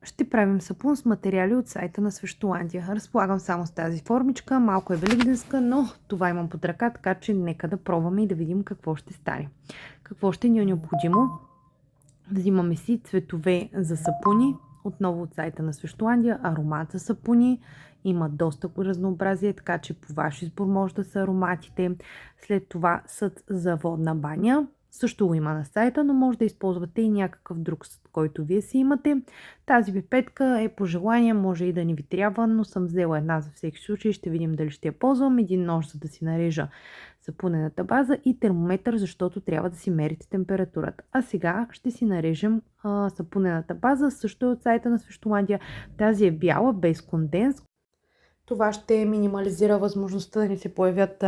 Ще правим сапун с материали от сайта на Свещоландия. Разполагам само с тази формичка, малко е великденска, но това имам под ръка, така че нека да пробваме и да видим какво ще стане. Какво ще ни е необходимо? Взимаме си цветове за сапуни, отново от сайта на Свещоландия, аромат за сапуни. Има доста разнообразие, така че по ваш избор може да са ароматите. След това съд за водна баня. Също го има на сайта, но може да използвате и някакъв друг съд, който вие си имате. Тази пипетка е по желание, може и да не ви трябва, но съм взела една за всеки случай. Ще видим дали ще я ползвам. Един нож, за да си нарежа сапунената база и термометър, защото трябва да си мерите температурата. А сега ще си нарежем сапунената база, също е от сайта на Свещоландия. Тази е бяла, без конденс. Това ще минимализира възможността да ни се появят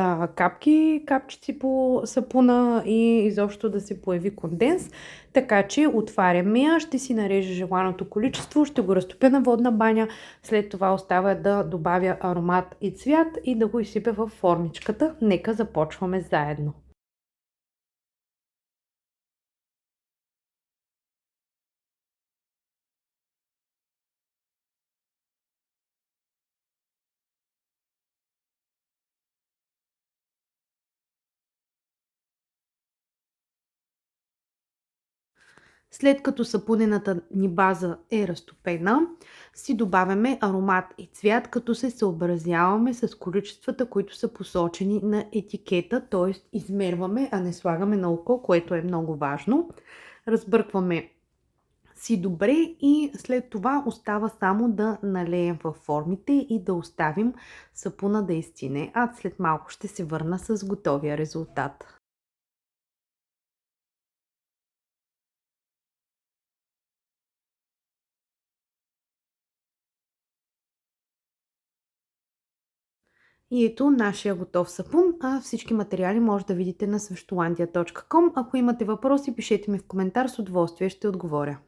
капчици по сапуна и изобщо да се появи конденс. Така че отваряме я, ще си нарежа желаното количество, ще го разтопя на водна баня, след това оставя да добавя аромат и цвят и да го изсипя в формичката. Нека започваме заедно. След като сапунената ни база е разтопена, си добавяме аромат и цвят, като се съобразяваме с количествата, които са посочени на етикета, т.е. измерваме, а не слагаме на око, което е много важно. Разбъркваме си добре и след това остава само да налеем във формите и да оставим сапуна да изстине. А след малко ще се върна с готовия резултат. И ето нашия готов сапун, а всички материали може да видите на свещоландия.com. Ако имате въпроси, пишете ми в коментар, с удоволствие ще отговоря.